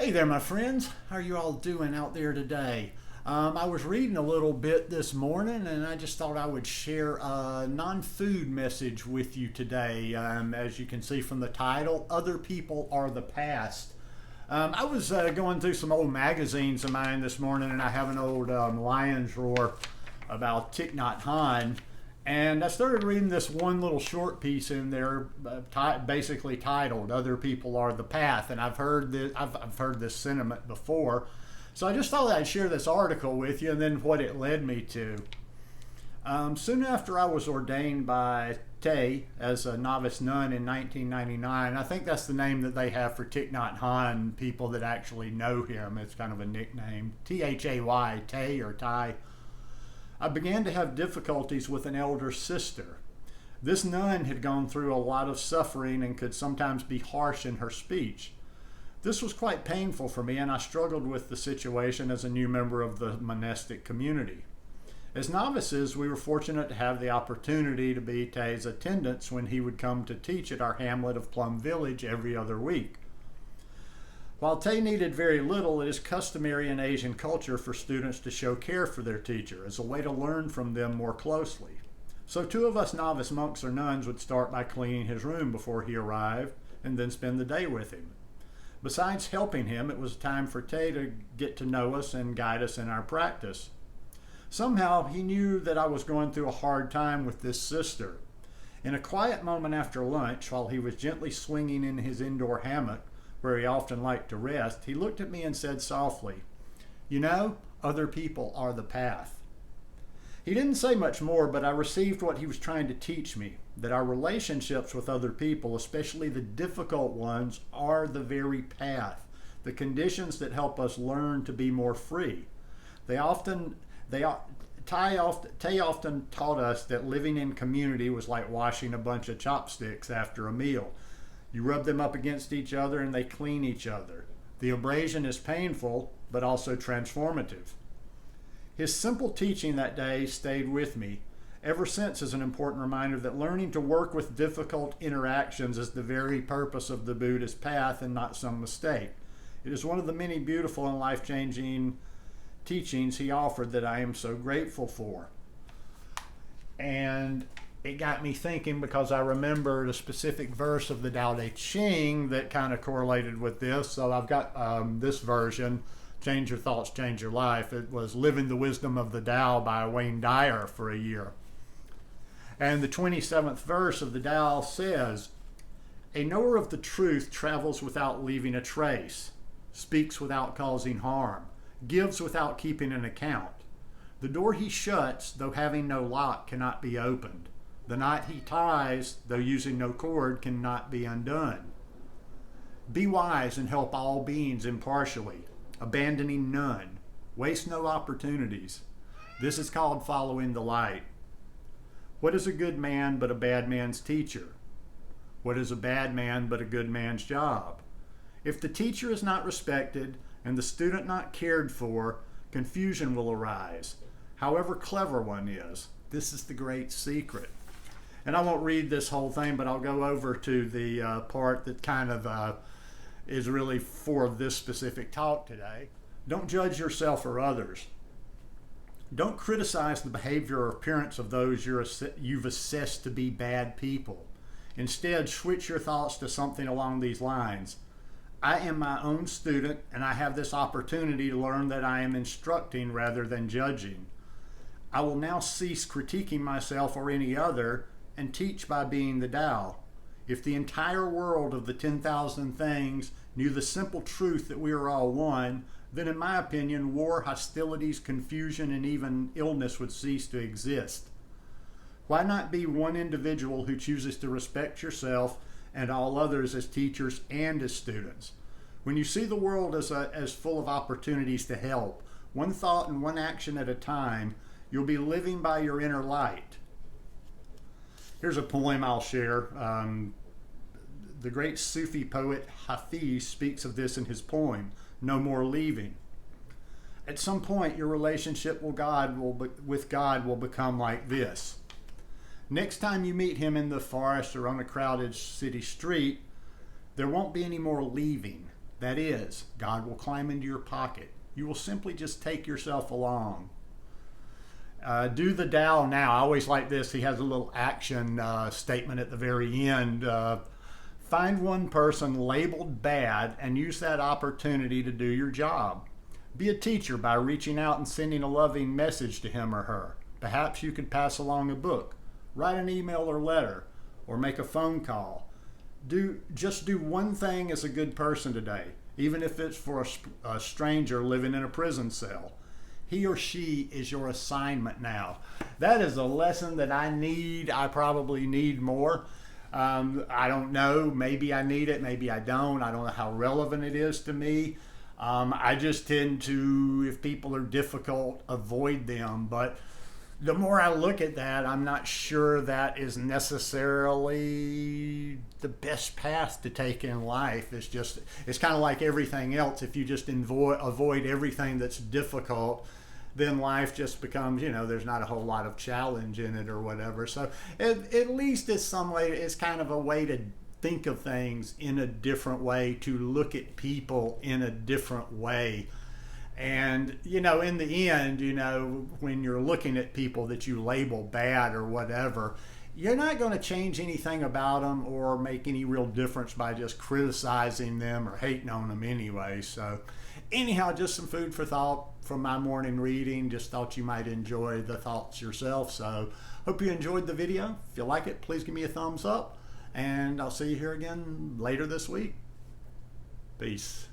Hey there, my friends. How are you all doing out there today? I was reading a little bit this morning and I just thought I would share a non food message with you today. As you can see from the title, Other People Are the Past. I was going through some old magazines of mine this morning and I have an old Lion's Roar about Thich Nhat Hanh. And I started reading this one little short piece in there, basically titled "Other People Are the Path." And I've heard this sentiment before, so I just thought I'd share this article with you, and then what it led me to. Soon after I was ordained by Tay as a novice nun in 1999, I think that's the name that they have for Thich Nhat Hanh. People that actually know him, it's kind of a nickname. T-H-A-Y, Tay or Tai. I began to have difficulties with an elder sister. This nun had gone through a lot of suffering and could sometimes be harsh in her speech. This was quite painful for me, and I struggled with the situation as a new member of the monastic community. As novices, we were fortunate to have the opportunity to be Tay's attendants when he would come to teach at our hamlet of Plum Village every other week. While Tay needed very little, it is customary in Asian culture for students to show care for their teacher as a way to learn from them more closely. So two of us novice monks or nuns would start by cleaning his room before he arrived and then spend the day with him. Besides helping him, it was time for Tay to get to know us and guide us in our practice. Somehow he knew that I was going through a hard time with this sister. In a quiet moment after lunch, while he was gently swinging in his indoor hammock, where he often liked to rest, he looked at me and said softly, "You know, other people are the path." He didn't say much more, but I received what he was trying to teach me, that our relationships with other people, especially the difficult ones, are the very path, the conditions that help us learn to be more free. Tay often taught us that living in community was like washing a bunch of chopsticks after a meal. You rub them up against each other and they clean each other. The abrasion is painful, but also transformative. His simple teaching that day stayed with me ever since as an important reminder that learning to work with difficult interactions is the very purpose of the Buddhist path and not some mistake. It is one of the many beautiful and life-changing teachings he offered that I am so grateful for. And it got me thinking because I remembered a specific verse of the Tao Te Ching that kind of correlated with this. So I've got this version, Change Your Thoughts, Change Your Life. It was Living the Wisdom of the Tao by Wayne Dyer for a year. And the 27th verse of the Tao says, "A knower of the truth travels without leaving a trace, speaks without causing harm, gives without keeping an account. The door he shuts, though having no lock, cannot be opened. The knot he ties, though using no cord, cannot be undone. Be wise and help all beings impartially, abandoning none. Waste no opportunities. This is called following the light. What is a good man but a bad man's teacher? What is a bad man but a good man's job? If the teacher is not respected and the student not cared for, confusion will arise, however clever one is. This is the great secret." And I won't read this whole thing, but I'll go over to the part that kind of is really for this specific talk today. Don't judge yourself or others. Don't criticize the behavior or appearance of those you've assessed to be bad people. Instead, switch your thoughts to something along these lines. I am my own student, and I have this opportunity to learn that I am instructing rather than judging. I will now cease critiquing myself or any other and teach by being the Tao. If the entire world of the 10,000 things knew the simple truth that we are all one, then in my opinion, war, hostilities, confusion, and even illness would cease to exist. Why not be one individual who chooses to respect yourself and all others as teachers and as students? When you see the world as full of opportunities to help, one thought and one action at a time, you'll be living by your inner light. Here's a poem I'll share. The great Sufi poet Hafiz speaks of this in his poem, No More Leaving. At some point, your relationship with God will become like this. Next time you meet him in the forest or on a crowded city street, there won't be any more leaving. That is, God will climb into your pocket. You will simply just take yourself along. Do the Tao now. I always like this. He has a little action statement at the very end. Find one person labeled bad and use that opportunity to do your job. Be a teacher by reaching out and sending a loving message to him or her. Perhaps you could pass along a book, write an email or letter, or make a phone call. Just do one thing as a good person today, even if it's for a stranger living in a prison cell. He or she is your assignment now. That is a lesson that I need. I probably need more. I don't know. Maybe I need it. Maybe I don't. I don't know how relevant it is to me. I just tend to, if people are difficult, avoid them. But the more I look at that, I'm not sure that is necessarily the best path to take in life. It's kind of like everything else. If you just avoid everything that's difficult, then life just becomes, there's not a whole lot of challenge in it or whatever. So at least it's kind of a way to think of things in a different way, to look at people in a different way. And, in the end, when you're looking at people that you label bad or whatever, you're not going to change anything about them or make any real difference by just criticizing them or hating on them anyway. So anyhow, just some food for thought from my morning reading. Just thought you might enjoy the thoughts yourself. So hope you enjoyed the video. If you like it, please give me a thumbs up. And I'll see you here again later this week. Peace.